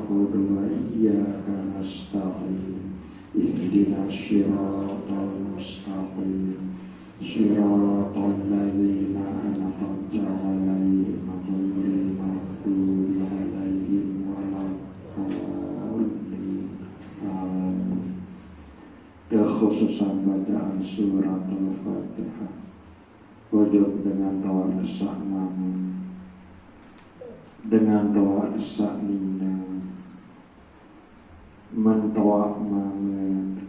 na'budu wa iyyaka nasta'in ihdinas siratal mustaqim siratal ladzina an'amta 'alaihim ghairil maghdubi 'alaihim waladdallin. Amin. Kekhususan bacaan surat Al-Fatihah wujud dengan doa desak namun dengan doa desak nina mentoak mangen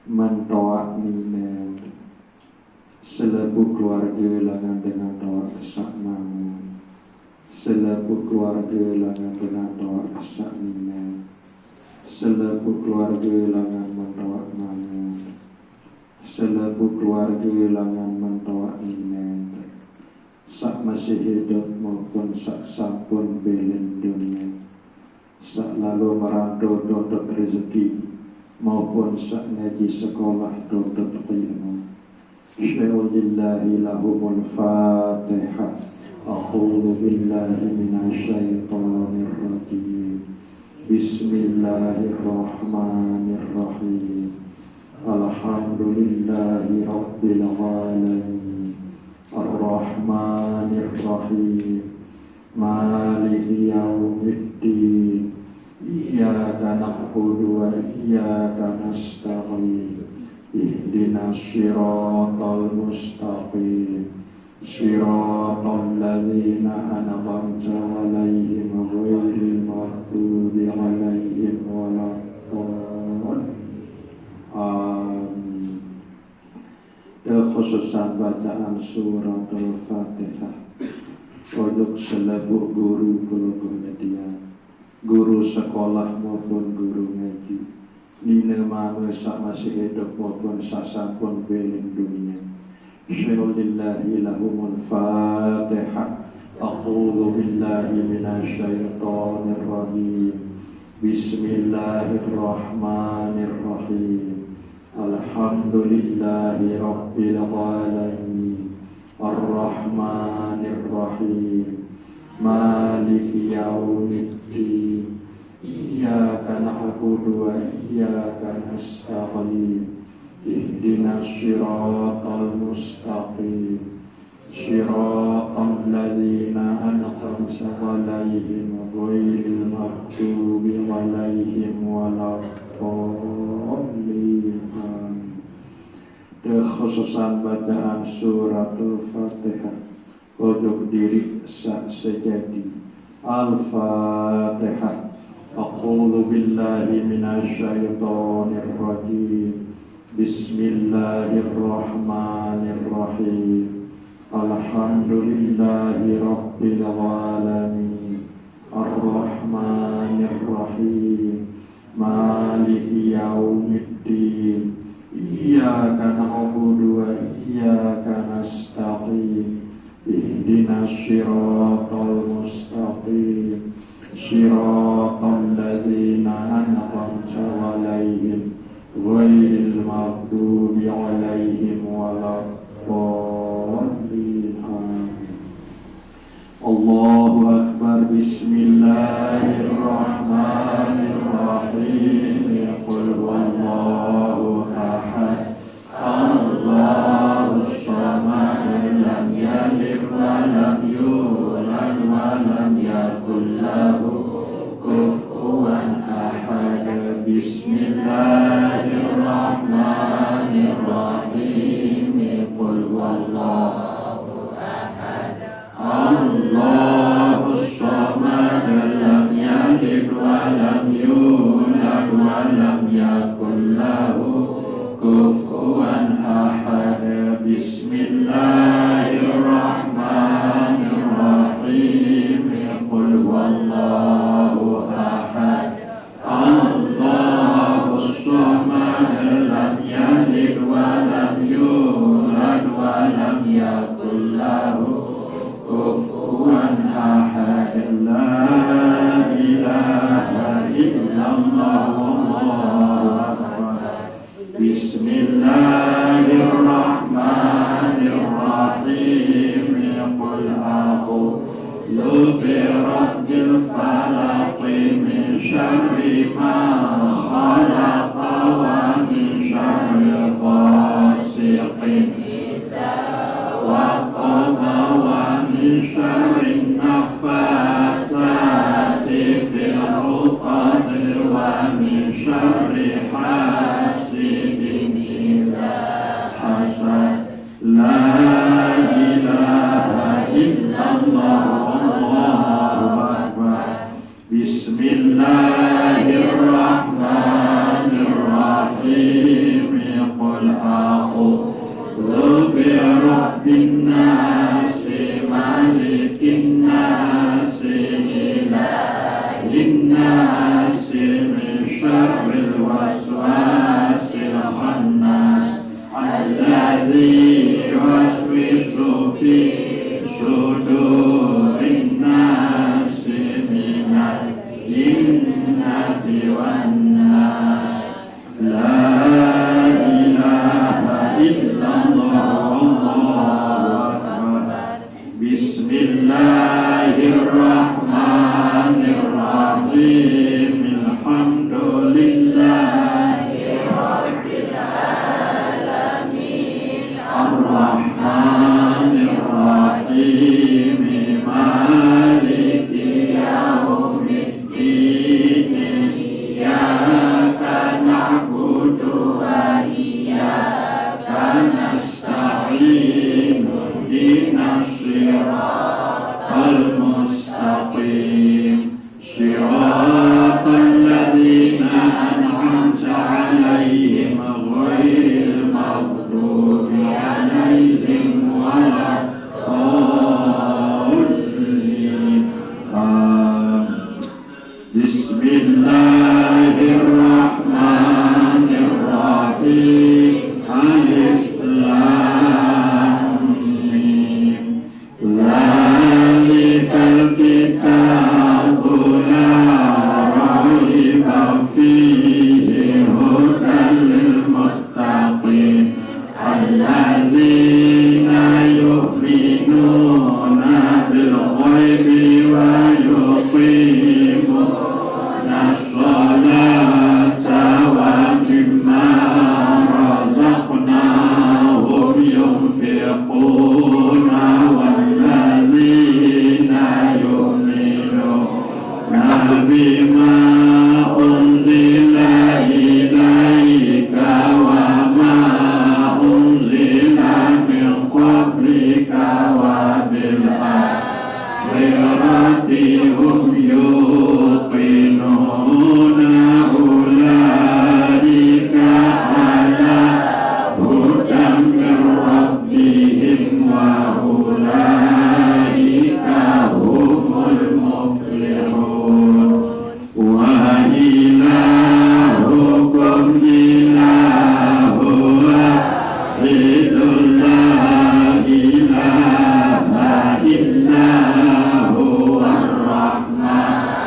mentoak nina selebu keluarga langan dengan doa desak namun selebu keluarga langan dengan doa desak nina selebu keluarga langan mentoak mangen selebu keluarga langan mentoak nina sak masih hidup maupun sak sampun belen dunia, sak lalu merantau dodot rezeki maupun sak ngaji sekolah dodot ilmu. Syai'ulillahi lahumul fatihah. A'udzu billahi minasyaitonir rajim. Bismillahirrahmanirrahim. Alhamdulillahi rabbil alamin. Ar-Rahmanir Rahim Maliki yaumiddin Iyyaka na'budu wa iyyaka nasta'in Ihdinas siratal mustaqim Siratal ladzina an'amta 'alaihim ghairil maghdubi 'alaihim waladdallin. Amin. Kekhususan bacaan surat Al-Fatihah untuk selebu guru media, guru sekolah maupun guru ngaji, nina mama sak masih hidup maupun sak sampun beling dunia. Syai'ulillahi lahumul fatihah. A'udzu billahi minasyaitonir rajim. Bismillahirrahmanirrahim. Alhamdulillahi rabbil alamin. Ar-Rahmanir Rahim. Maliki yaumiddin. Iyyaka na'budu wa iyyaka nasta'in. Ihdinas siratal mustaqim. Siratal ladzina an'amta 'alaihim ghairil maghdubi 'alaihim waladdallin. Kekhususan bacaan surat Al-Fatihah untuk diri sak sejadi. Al-Fatihah. A'udzu billahi minasyaitonir rajim. Bismillahirrahmanirrahim. Alhamdulillahi rabbil alamin. Ar-Rahmanir Rahim. Maliki yaumiddin. Iyyaka na'budu wa iyyaka nasta'in. Ihdinas siratal mustaqim. Siratal ladzina an'amta 'alaihim ghairil maghdubi 'alaihim waladdallin. Allahu akbar. Bismillahirrahmanirrahim. Qul huwallahu ahad. Allahus samad. Lam yalid wa lam yulad wa lam yakul lahu kufuwan ahad. Bismillahirrahmanirrahim. Qul huwallahu ahad. Allahus samad. Lam yalid wa lam yulad wa lam yakul lahu kufuwan ahad. Bismillahirrahmanirrahim. Qul huwallahu ahad. Allahus samad. Lam yalid wa lam yulad wa lam yakul lahu kufuwan ahad. La ilaha illallah. Allahu akbar. Bismillahirrahmanirrahim. Qul a'udzu birabbil falaq شر النفاثات في العقد ومن شر حاسد إذا حسد لا إله إلا الله الله أكبر بسم الله الرحمن الرحيم قل أعوذ برب الناس مالك الناس إله الناس من شر الوسواس الخناس الذي يوسوس في صدور الناس من الجنة والناس لا إله إلا الله الله أكبر بسم الله الرحمن الرحيم الحمد لله رب العالمين الرحمن الرحيم مالك يوم الدين إياك نعبد وإياك نستعين اهدنا الصراط المستقيم صراط الذين أنعمت عليهم غير المغضوب عليهم ولا الضالين بسم الله الرحمن الرحيم ألف لام ميم ذلك الكتاب لا ريب فيه هدى للمتقين الذين يؤمنون بالغيب ويقيمون الصلاة ومما رزقناهم ينفقون والذين يؤمنون بما أنزل إليك وما أنزل من قبلك وبالآخرة هم يوقنون أولئك على هدى من ربهم وأولئك هم المفلحون وإلهكم إله واحد لا إله إلا هو الرحمن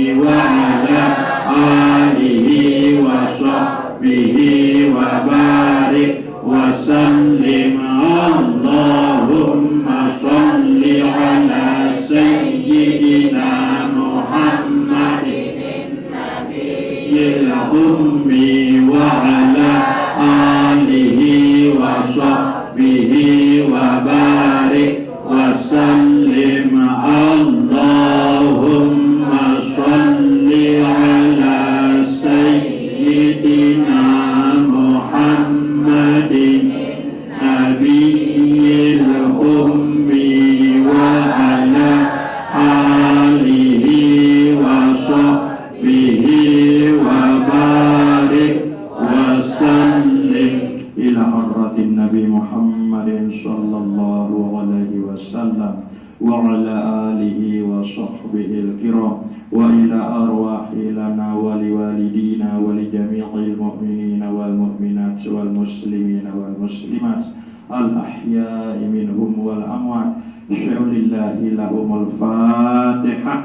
وإلى أرواح لنا ولوالدينا ولجميع المؤمنين والمؤمنات والمسلمين والمسلمات الأحياء منهم والأموات. لله لهم الفاتحة.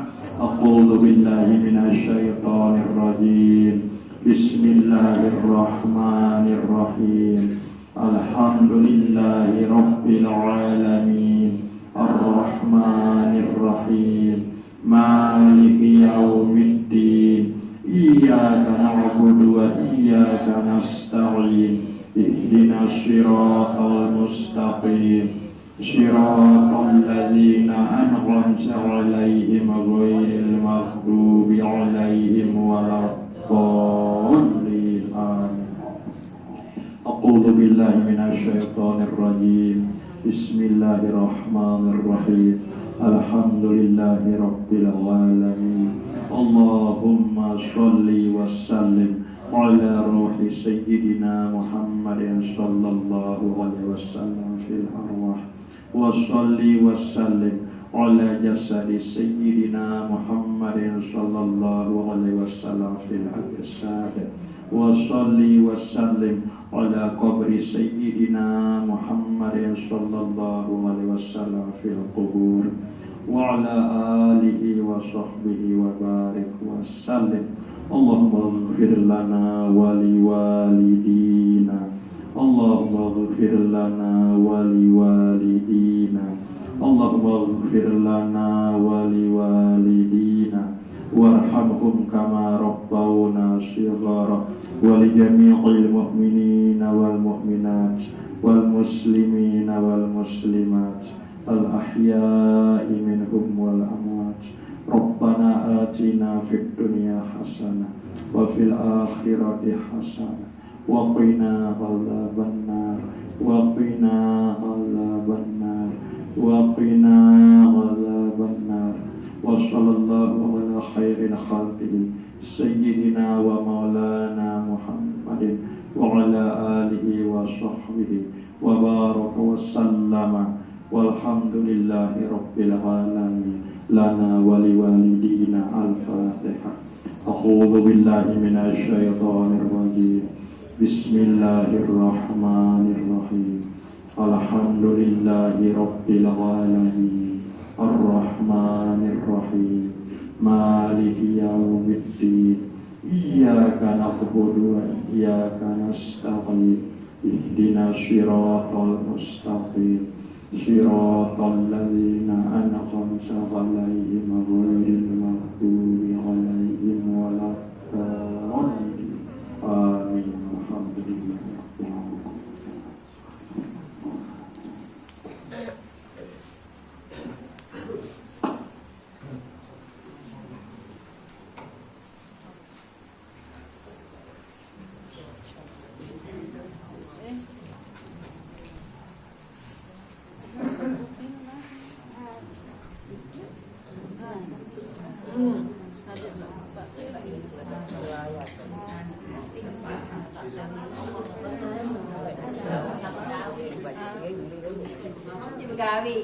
أعوذ بالله من الشيطان الرجيم. بسم الله الرحمن الرحيم. الحمد لله رب العالمين الرحمن الرحيم مالك يوم الدين إياك نعبد وإياك نستعين اهدنا الصراط المستقيم صراط الذين أنعمت عليهم غير المغضوب عليهم ولا الضالين آمين. أعوذ بالله من الشيطان الرجيم. بسم الله الرحمن الرحيم. الحمد لله رب العالمين. اللهم صل وسلم على روح سيدنا محمد صلى الله عليه وسلم في الأرواح وصل وسلم على جسد سيدنا محمد صلى الله عليه وسلم في الأجساد وصل وسلم على قبر سيدنا محمد صلى الله عليه وسلم في القبور وعلى آله وصحبه وبارك وسلم. اللهم اغفر لنا ولوالدينا. اللهم اغفر لنا ولوالدينا. اللهم اغفر لنا ولوالدينا وارحمهم كما ربونا صغارا ولجميع المؤمنين والمؤمنات والمسلمين والمسلمات الأحياء منهم والأموات. ربنا آتنا في الدنيا حسنة وفي الآخرة حسنة وقنا عذاب النار وقنا عذاب النار وقنا عذاب النار. وصلى الله على خير خلقه سيدنا ومولانا محمد وعلى آله وصحبه وبارك وسلم والحمد لله رب العالمين. لنا ولوالدينا الفاتحة. أعوذ بالله من الشيطان الرجيم. بسم الله الرحمن الرحيم. الحمد لله رب العالمين الرحمن الرحيم مالك يوم الدين إياك نعبد وإياك نستعين اهدنا الصراط المستقيم صراط الذين أنعمت عليهم غير المغضوب عليهم ولا الضالين آمين. الحمد لله رب العالمين. Gawi.